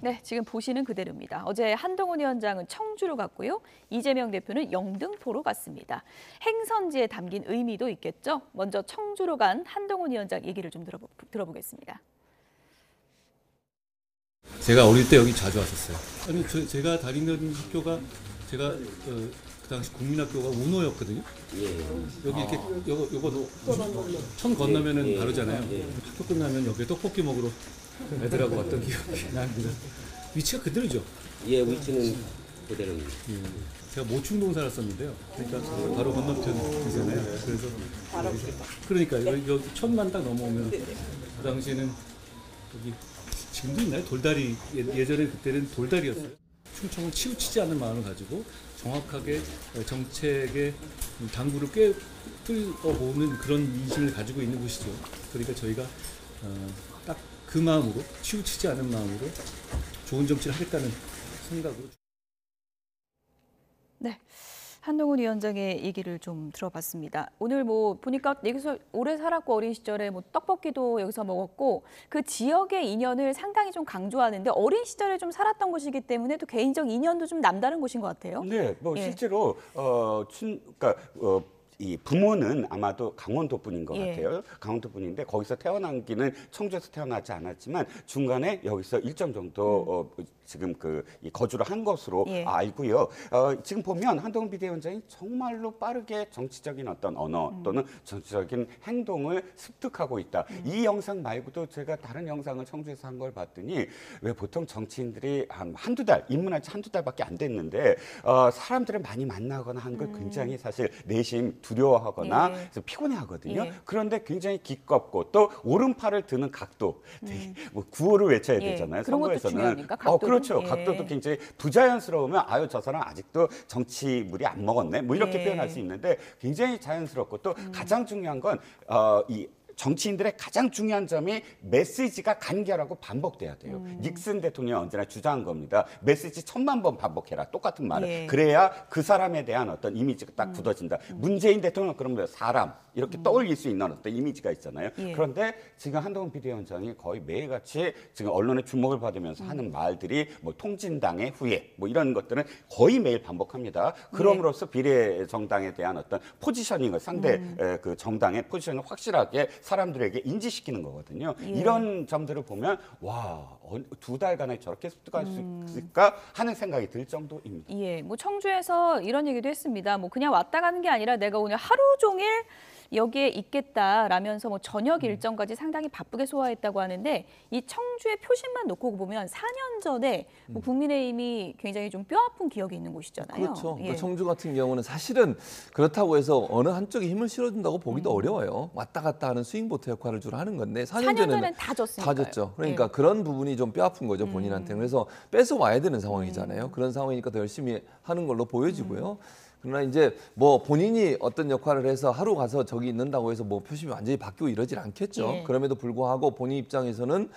네, 지금 보시는 그대로입니다. 어제 한동훈 위원장은 청주로 갔고요. 이재명 대표는 영등포로 갔습니다. 행선지에 담긴 의미도 있겠죠. 먼저 청주로 간 한동훈 위원장 얘기를 좀 들어보겠습니다. 제가 어릴 때 여기 자주 왔었어요. 아니, 제가 다니는 학교가 그 당시 국민학교가 운호였거든요. 여기 이렇게 요거 천 건너면은 바로잖아요. 학교 끝나면 여기 떡볶이 먹으러 애들하고 왔던 기억이 납니다. 위치가 그대로죠? 예, 위치는 그대로입니다. 제가 모충동 살았었는데요. 그러니까 바로 건너편이잖아요. 그래서 그러니까 여기 천만 딱 넘어오면 그 당시에는 여기 지금도 있나요? 돌다리, 예전에 그때는 돌다리였어요. 충청은 치우치지 않는 마음을 가지고 정확하게 정책의 당구를 꿰뚫어보는 그런 인심을 가지고 있는 곳이죠. 그러니까 저희가 딱 그 마음으로, 치우치지 않은 마음으로 좋은 정치를 하겠다는 생각으로. 네. 한동훈 위원장의 얘기를 좀 들어봤습니다. 오늘 뭐 보니까 여기서 오래 살았고 어린 시절에 뭐 떡볶이도 여기서 먹었고 그 지역의 인연을 상당히 좀 강조하는데 어린 시절에 좀 살았던 곳이기 때문에 또 개인적 인연도 좀 남다른 곳인 것 같아요. 네, 뭐 예. 실제로 이 부모는 아마도 강원도 분인 것 예. 같아요. 강원도 분인데 거기서 태어난 기는 청주에서 태어나지 않았지만 중간에 여기서 일정 정도 지금 이 거주를 한 것으로 예. 알고요. 지금 보면 한동훈 비대위원장이 정말로 빠르게 정치적인 어떤 언어 또는 정치적인 행동을 습득하고 있다. 이 영상 말고도 제가 다른 영상을 청주에서 한 걸 봤더니 왜 보통 정치인들이 한두 달, 입문한 지 한두 달밖에 안 됐는데 사람들을 많이 만나거나 하는 걸 굉장히 사실 내심 두려워하거나 예. 그래서 피곤해하거든요. 예. 그런데 굉장히 기껍고 또 오른팔을 드는 각도, 되게 뭐 구호를 외쳐야 예. 되잖아요. 그런 것도 선거에서는. 중요합니까? 각도도? 그렇죠. 예. 각도도 굉장히 부자연스러우면 아유 저 사람 아직도 정치물이 안 먹었네. 뭐 이렇게 예. 표현할 수 있는데 굉장히 자연스럽고 또 가장 중요한 건 이 정치인들의 가장 중요한 점이 메시지가 간결하고 반복돼야 돼요. 닉슨 대통령이 언제나 주장한 겁니다. 메시지 1000만 번 반복해라. 똑같은 말을. 예. 그래야 그 사람에 대한 어떤 이미지가 딱 굳어진다. 문재인 대통령 그러면 사람 이렇게 떠올릴 수 있는 어떤 이미지가 있잖아요. 예. 그런데 지금 한동훈 비대위원장이 거의 매일같이 지금 언론의 주목을 받으면서 하는 말들이 뭐 통진당의 후예 뭐 이런 것들은 거의 매일 반복합니다. 그럼으로써 비례정당에 대한 어떤 포지셔닝을 상대 그 정당의 포지셔닝을 확실하게 사람들에게 인지시키는 거거든요. 예. 이런 점들을 보면 와, 2달간에 저렇게 습득할 수 있을까 하는 생각이 들 정도입니다. 예, 뭐 청주에서 이런 얘기도 했습니다. 뭐 그냥 왔다 가는 게 아니라 내가 오늘 하루 종일 여기에 있겠다라면서 뭐 저녁 일정까지 상당히 바쁘게 소화했다고 하는데 이 청주의 표심만 놓고 보면 4년 전에 뭐 국민의힘이 굉장히 좀 뼈아픈 기억이 있는 곳이잖아요. 그렇죠. 예. 그러니까 청주 같은 경우는 사실은 그렇다고 해서 어느 한쪽에 힘을 실어준다고 보기도 어려워요. 왔다 갔다 하는 스윙보트 역할을 주로 하는 건데 4년 전에는 다 졌으니까요. 다 졌죠. 그러니까 예. 그런 부분이 좀 뼈아픈 거죠, 본인한테는. 그래서 뺏어 와야 되는 상황이잖아요. 그런 상황이니까 더 열심히 하는 걸로 보여지고요. 그러나 이제 뭐 본인이 어떤 역할을 해서 하루 가서 저기 있는다고 해서 뭐 표심이 완전히 바뀌고 이러질 않겠죠. 예. 그럼에도 불구하고 본인 입장에서는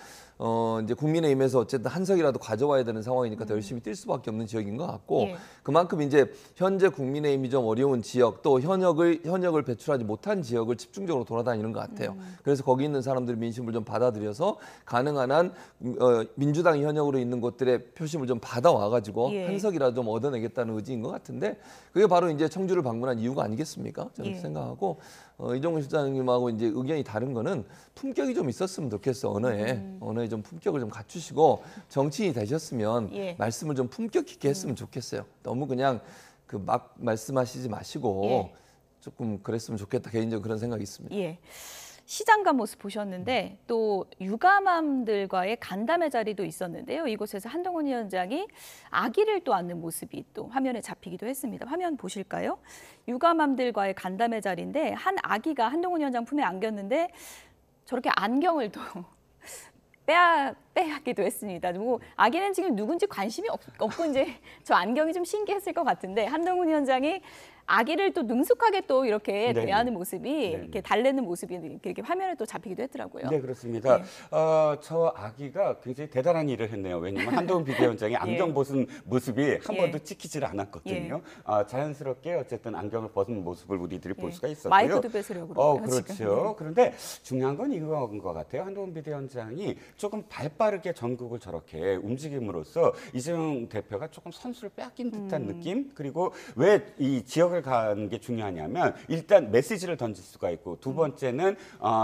이제 국민의힘에서 어쨌든 한 석이라도 가져와야 되는 상황이니까 더 열심히 뛸 수밖에 없는 지역인 것 같고 예. 그만큼 이제 현재 국민의힘이 좀 어려운 지역 또 현역을 배출하지 못한 지역을 집중적으로 돌아다니는 것 같아요. 그래서 거기 있는 사람들의 민심을 좀 받아들여서 가능한 한 민주당 현역으로 있는 곳들의 표심을 좀 받아와가지고 예. 한 석이라도 좀 얻어내겠다는 의지인 것 같은데 그게 바로 이제 청주를 방문한 이유가 아니겠습니까? 저는 예. 생각하고 이종훈 실장님하고 이제 의견이 다른 거는 품격이 좀 있었으면 좋겠어 언어에 좀 품격을 좀 갖추시고 정치인이 되셨으면 예. 말씀을 좀 품격 있게 했으면 좋겠어요. 너무 그냥 그 막 말씀하시지 마시고 예. 조금 그랬으면 좋겠다 개인적으로 그런 생각이 있습니다. 예. 시장 간 모습 보셨는데 또 육아맘들과의 간담회 자리도 있었는데요. 이곳에서 한동훈 위원장이 아기를 또 안는 모습이 또 화면에 잡히기도 했습니다. 화면 보실까요? 육아맘들과의 간담회 자리인데 한 아기가 한동훈 위원장 품에 안겼는데 저렇게 안경을 또 빼앗기도 했습니다. 뭐 아기는 지금 누군지 관심이 없고 이제 저 안경이 좀 신기했을 것 같은데 한동훈 위원장이 아기를 또 능숙하게 또 이렇게 네. 대하는 모습이 네. 이렇게 달래는 모습이 이렇게 화면에 또 잡히기도 했더라고요. 네, 그렇습니다. 네. 저 아기가 굉장히 대단한 일을 했네요. 왜냐하면 한동훈 비대위원장이 안경 벗은 모습이 한 예. 번도 찍히질 않았거든요. 자연스럽게 어쨌든 안경을 벗은 모습을 우리들이 볼 수가 있었고요. 마이크도 뺏으려고 그러고요. 그렇죠. 지금. 그런데 중요한 건 이거인 것 같아요. 한동훈 비대위원장이 조금 발빠르게 전국을 저렇게 움직임으로써 이재명 대표가 조금 선수를 빼앗긴 듯한 느낌? 그리고 왜 이 지역을 가는 게 중요하냐면 일단 메시지를 던질 수가 있고 두 번째는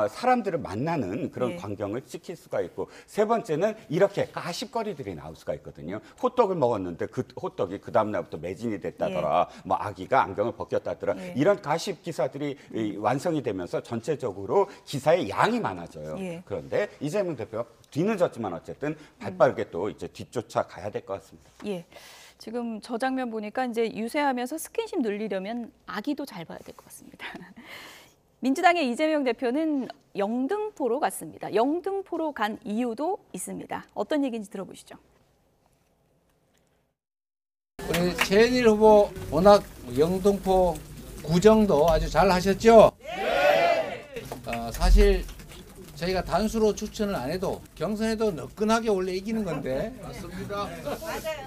사람들을 만나는 그런 네. 광경을 찍힐 수가 있고 세 번째는 이렇게 가십거리들이 나올 수가 있거든요. 호떡을 먹었는데 그 호떡이 그 다음날부터 매진이 됐다더라. 뭐 아기가 안경을 벗겼다더라. 예. 이런 가십 기사들이 완성이 되면서 전체적으로 기사의 양이 많아져요. 예. 그런데 이재명 대표가 뒤늦었지만 어쨌든 발빠르게 또 이제 뒤쫓아 가야 될 것 같습니다. 예. 지금 저 장면 보니까 이제 유세하면서 스킨십 늘리려면 아기도 잘 봐야 될 것 같습니다. 민주당의 이재명 대표는 영등포로 갔습니다. 영등포로 간 이유도 있습니다. 어떤 얘기인지 들어보시죠. 우리 최현일 후보 워낙 영등포 구정도 아주 잘 하셨죠? 사실 저희가 단수로 추천을 안 해도 경선에도 너끈하게 원래 이기는 건데 맞습니다.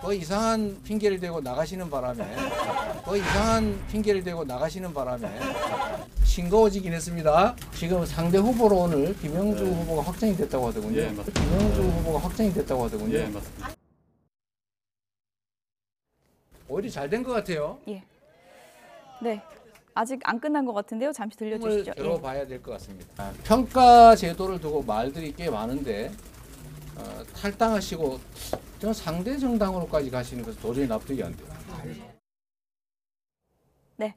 그 이상한 핑계를 대고 나가시는 바람에 싱거워지긴 했습니다. 지금 상대 후보로 오늘 김영주 후보가 확정이 됐다고 하더군요. 오히려 잘 된 것 같아요. 예. 네. 아직 안 끝난 것 같은데요. 잠시 들려주시죠. 예. 들어봐야 될 것 같습니다. 평가 제도를 두고 말들이 꽤 많은데 탈당하시고 저 상대 정당으로까지 가시는 것은 도저히 납득이 안 돼요. 네.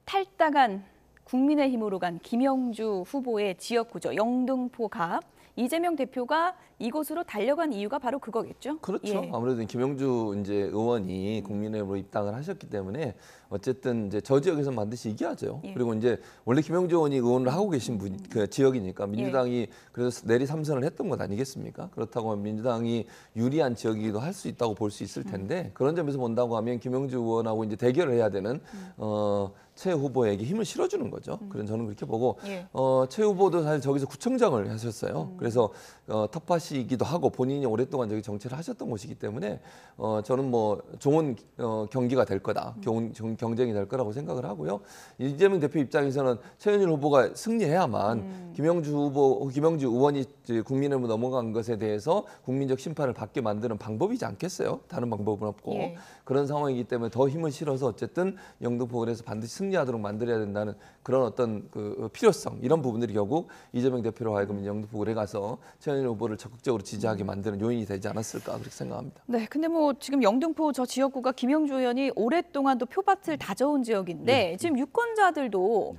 탈당한 국민의힘으로 간 김영주 후보의 지역구죠. 영등포갑. 이재명 대표가 이곳으로 달려간 이유가 바로 그거겠죠? 그렇죠. 예. 아무래도 김영주 이제 의원이 국민의힘으로 입당을 하셨기 때문에 어쨌든 이제 저 지역에서 반드시 이겨야죠. 예. 그리고 이제 원래 김영주 의원이 의원을 하고 계신 그 지역이니까 민주당이 그래서 내리 삼선을 했던 것 아니겠습니까? 그렇다고 하면 민주당이 유리한 지역이기도 할 수 있다고 볼 수 있을 텐데 그런 점에서 본다고 하면 김영주 의원하고 이제 대결을 해야 되는 최 후보에게 힘을 실어주는 거죠. 그래서 저는 그렇게 보고 예. 최 후보도 사실 저기서 구청장을 하셨어요. 그래서 텃밭이기도 하고 본인이 오랫동안 저기 정치를 하셨던 곳이기 때문에 저는 뭐 좋은 경기가 될 거다, 좋은 경쟁이 될 거라고 생각을 하고요. 이재명 대표 입장에서는 최현일 후보가 승리해야만 김영주 의원이 국민의힘으로 넘어간 것에 대해서 국민적 심판을 받게 만드는 방법이지 않겠어요? 다른 방법은 없고 예. 그런 상황이기 때문에 더 힘을 실어서 어쨌든 영등포 그래서 반드시 승리하도록 만들어야 된다는 그런 어떤 그 필요성 이런 부분들이 결국 이재명 대표로 하여금 영등포구에 가서 최현일 후보를 적극적으로 지지하게 만드는 요인이 되지 않았을까 그렇게 생각합니다. 네, 근데 뭐 지금 영등포 저 지역구가 김영주 의원이 오랫동안 또 표밭을 다져온 지역인데 지금 유권자들도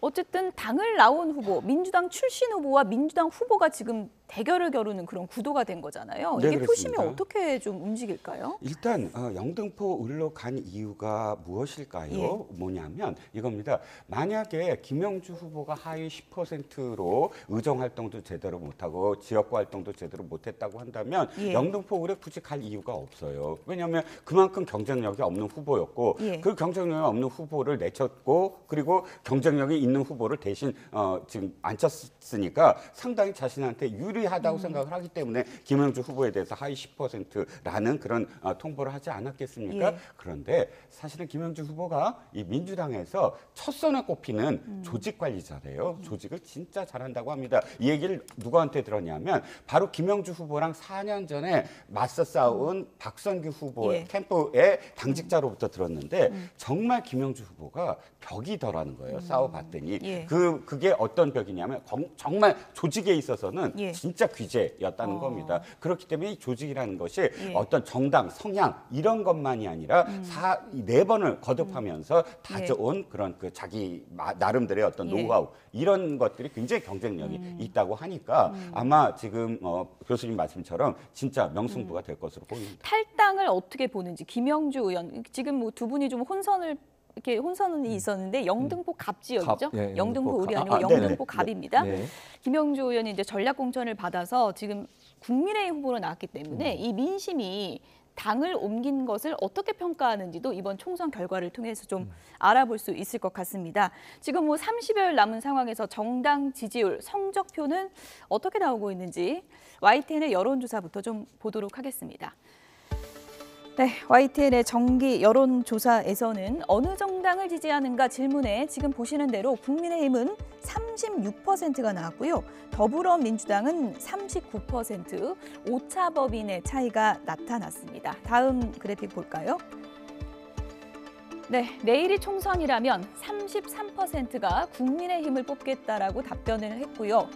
어쨌든 당을 나온 후보, 민주당 출신 후보와 민주당 후보가 지금 대결을 겨루는 그런 구도가 된 거잖아요. 네, 이게 표심이 그렇습니다. 어떻게 좀 움직일까요? 일단 영등포을로 간 이유가 무엇일까요? 예. 뭐냐면 이겁니다. 만약에 김영주 후보가 하위 10%로 의정 활동도 제대로 못하고 지역구 활동도 제대로 못했다고 한다면 예. 영등포을에 굳이 갈 이유가 없어요. 왜냐하면 그만큼 경쟁력이 없는 후보였고 예. 그 경쟁력이 없는 후보를 내쳤고 그리고 경쟁력이 있는 후보를 대신 지금 앉혔으니까 상당히 자신한테 유리하다고 생각을 하기 때문에 김영주 후보에 대해서 하위 10%라는 그런 통보를 하지 않았겠습니까? 예. 그런데 사실은 김영주 후보가 이 민주당에서 첫 손에 꼽히는 조직 관리자래요. 조직을 진짜 잘한다고 합니다. 이 얘기를 누구한테 들었냐면 바로 김영주 후보랑 4년 전에 맞서 싸운 박선규 후보의 예. 캠프의 당직자로부터 들었는데 정말 김영주 후보가 벽이더라는 거예요. 싸워봤더니 예. 그게 어떤 벽이냐면 정말 조직에 있어서는 예. 진짜 귀재였다는 겁니다. 그렇기 때문에 이 조직이라는 것이 예. 어떤 정당, 성향 이런 것만이 아니라 네 번을 거듭하면서 다져온 그런 그 자기 나름대로의 어떤 예. 노하우 이런 것들이 굉장히 경쟁력이 있다고 하니까 아마 지금 교수님 말씀처럼 진짜 명승부가 될 것으로 보입니다. 탈당을 어떻게 보는지 김영주 의원 지금 뭐 두 분이 좀 혼선이 있었는데 영등포 갑 지역이죠? 갑, 예, 영등포 을이 아니고 네네. 영등포 갑입니다. 네. 김영주 의원이 이제 전략 공천을 받아서 지금 국민의힘 후보로 나왔기 때문에 이 민심이 당을 옮긴 것을 어떻게 평가하는지도 이번 총선 결과를 통해서 좀 알아볼 수 있을 것 같습니다. 지금 뭐 30여일 남은 상황에서 정당 지지율, 성적표는 어떻게 나오고 있는지 YTN의 여론조사부터 좀 보도록 하겠습니다. 네, YTN의 정기 여론조사에서는 어느 정당을 지지하는가 질문에 지금 보시는 대로 국민의힘은 36%가 나왔고요. 더불어민주당은 39%, 오차범위의 차이가 나타났습니다. 다음 그래픽 볼까요? 네, 내일이 총선이라면 33%가 국민의힘을 뽑겠다라고 답변을 했고요.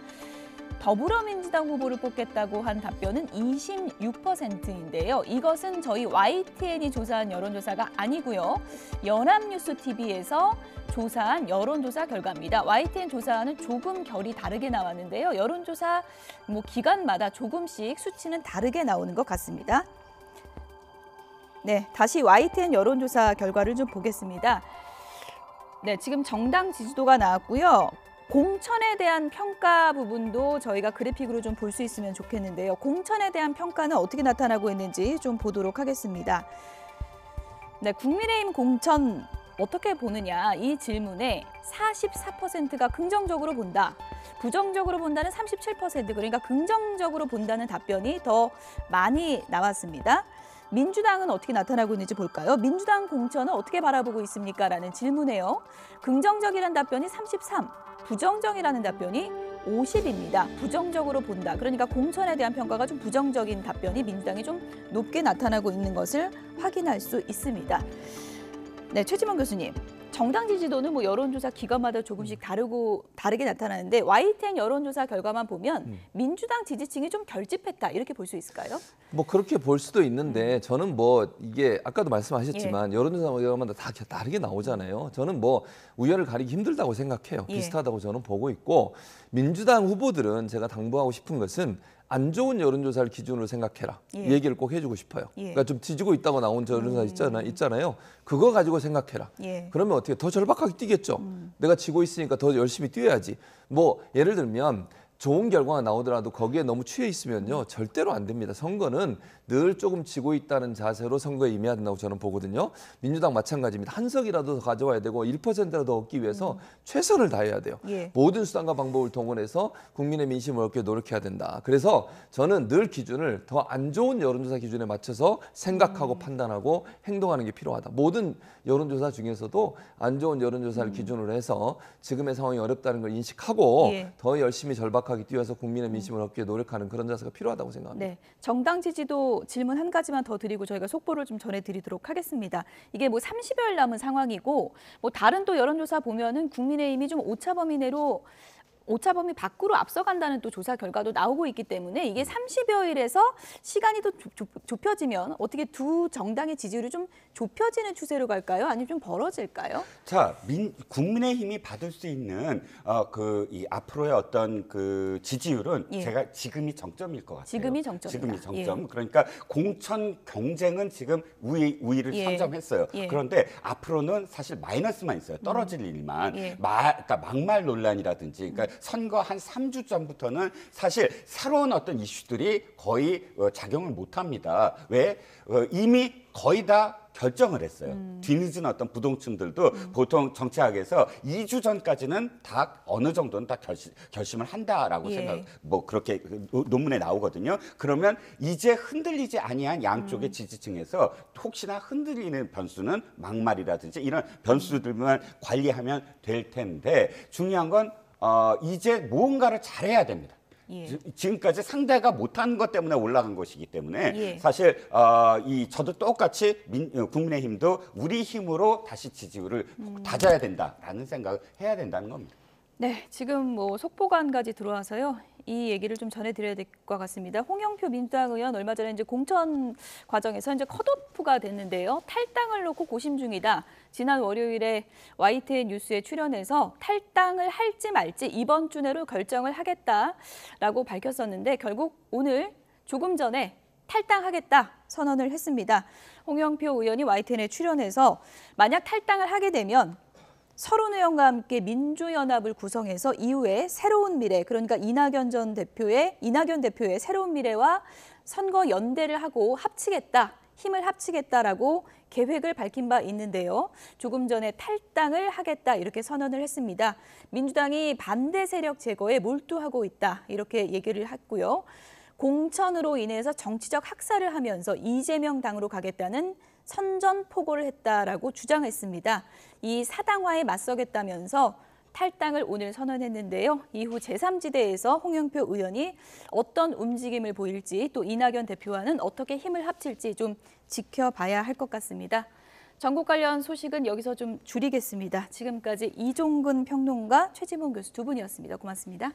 더불어민주당 후보를 뽑겠다고 한 답변은 26%인데요. 이것은 저희 YTN이 조사한 여론조사가 아니고요. 연합뉴스TV에서 조사한 여론조사 결과입니다. YTN 조사와는 조금 결이 다르게 나왔는데요. 여론조사 기간마다 조금씩 수치는 다르게 나오는 것 같습니다. 네, 다시 YTN 여론조사 결과를 좀 보겠습니다. 네, 지금 정당 지지도가 나왔고요. 공천에 대한 평가 부분도 저희가 그래픽으로 좀 볼 수 있으면 좋겠는데요. 공천에 대한 평가는 어떻게 나타나고 있는지 좀 보도록 하겠습니다. 네, 국민의힘 공천 어떻게 보느냐 이 질문에 44%가 긍정적으로 본다. 부정적으로 본다는 37%, 그러니까 긍정적으로 본다는 답변이 더 많이 나왔습니다. 민주당은 어떻게 나타나고 있는지 볼까요? 민주당 공천은 어떻게 바라보고 있습니까? 라는 질문에요. 긍정적이라는 답변이 33, 부정적이라는 답변이 50입니다. 부정적으로 본다. 그러니까 공천에 대한 평가가 좀 부정적인 답변이 민주당이 좀 높게 나타나고 있는 것을 확인할 수 있습니다. 네, 최지만 교수님. 정당 지지도는 뭐 여론조사 기간마다 조금씩 다르게 나타나는데 YTN 여론조사 결과만 보면 민주당 지지층이 좀 결집했다 이렇게 볼 수 있을까요? 뭐 그렇게 볼 수도 있는데 저는 뭐 이게 아까도 말씀하셨지만 여론조사 결과마다 다 다르게 나오잖아요. 저는 뭐 우열을 가리기 힘들다고 생각해요. 비슷하다고 저는 보고 있고 민주당 후보들은 제가 당부하고 싶은 것은 안 좋은 여론조사를 기준으로 생각해라. 이 얘기를 꼭 해주고 싶어요. 그러니까 좀 지지고 있다고 나온 여론조사 있잖아요. 그거 가지고 생각해라. 그러면 어떻게 더 절박하게 뛰겠죠. 내가 지고 있으니까 더 열심히 뛰어야지. 뭐 예를 들면 좋은 결과가 나오더라도 거기에 너무 취해 있으면요. 절대로 안 됩니다. 선거는 늘 조금 지고 있다는 자세로 선거에 임해야 된다고 저는 보거든요. 민주당 마찬가지입니다. 한 석이라도 더 가져와야 되고 1%라도 얻기 위해서 최선을 다해야 돼요. 모든 수단과 방법을 동원해서 국민의 민심을 얻게 노력해야 된다. 그래서 저는 늘 기준을 더 안 좋은 여론조사 기준에 맞춰서 생각하고 판단하고 행동하는 게 필요하다. 모든 여론조사 중에서도 안 좋은 여론조사를 기준으로 해서 지금의 상황이 어렵다는 걸 인식하고 더 열심히 절박하게 뛰어서 국민의 민심을 얻기 위해 노력하는 그런 자세가 필요하다고 생각합니다. 네, 정당 지지도 질문 한 가지만 더 드리고 저희가 속보를 좀 전해드리도록 하겠습니다. 이게 뭐 30여일 남은 상황이고 뭐 다른 또 여론조사 보면은 국민의힘이 좀 오차범위 내로 오차범위 밖으로 앞서간다는 또 조사 결과도 나오고 있기 때문에 이게 30여일에서 시간이 더 좁혀지면 어떻게 두 정당의 지지율이 좀 좁혀지는 추세로 갈까요? 아니면 좀 벌어질까요? 자, 국민의힘이 받을 수 있는 이 앞으로의 어떤 그 지지율은 제가 지금이 정점일 것 같아요. 지금이 정점이다. 지금이 정점. 그러니까 공천 경쟁은 지금 우위를 선점했어요. 그런데 앞으로는 사실 마이너스만 있어요. 떨어질 일만. 그러니까 막말 논란이라든지, 그러니까 선거 한 3주 전부터는 사실 새로운 어떤 이슈들이 거의 작용을 못합니다. 왜? 이미 거의 다 결정을 했어요. 뒤늦은 어떤 부동층들도 보통 정치학에서 2주 전까지는 다 어느 정도는 다 결심을 한다라고 생각, 뭐 그렇게 논문에 나오거든요. 그러면 이제 흔들리지 아니한 양쪽의 지지층에서 혹시나 흔들리는 변수는 막말이라든지 이런 변수들만 관리하면 될 텐데 중요한 건 이제 무언가를 잘해야 됩니다. 지금까지 상대가 못한 것 때문에 올라간 것이기 때문에 사실 저도 똑같이 국민의힘도 우리 힘으로 다시 지지율을 다져야 된다라는 생각을 해야 된다는 겁니다. 네, 지금 뭐 속보가 한 가지 들어와서요. 이 얘기를 좀 전해드려야 될 것 같습니다. 홍영표 민주당 의원 얼마 전에 이제 공천 과정에서 이제 컷오프가 됐는데요. 탈당을 놓고 고심 중이다. 지난 월요일에 YTN 뉴스에 출연해서 탈당을 할지 말지 이번 주 내로 결정을 하겠다라고 밝혔었는데 결국 오늘 조금 전에 탈당하겠다 선언을 했습니다. 홍영표 의원이 YTN에 출연해서 만약 탈당을 하게 되면 서른 의원과 함께 민주연합을 구성해서 이후에 새로운 미래, 그러니까 이낙연 대표의 새로운 미래와 선거 연대를 하고 합치겠다. 힘을 합치겠다라고 계획을 밝힌 바 있는데요. 조금 전에 탈당을 하겠다 이렇게 선언을 했습니다. 민주당이 반대 세력 제거에 몰두하고 있다 이렇게 얘기를 했고요. 공천으로 인해서 정치적 학살을 하면서 이재명 당으로 가겠다는 선전포고를 했다라고 주장했습니다. 이 사당화에 맞서겠다면서 탈당을 오늘 선언했는데요. 이후 제3지대에서 홍영표 의원이 어떤 움직임을 보일지 또 이낙연 대표와는 어떻게 힘을 합칠지 좀 지켜봐야 할 것 같습니다. 전국 관련 소식은 여기서 좀 줄이겠습니다. 지금까지 이종근 평론가, 최지봉 교수 두 분이었습니다. 고맙습니다.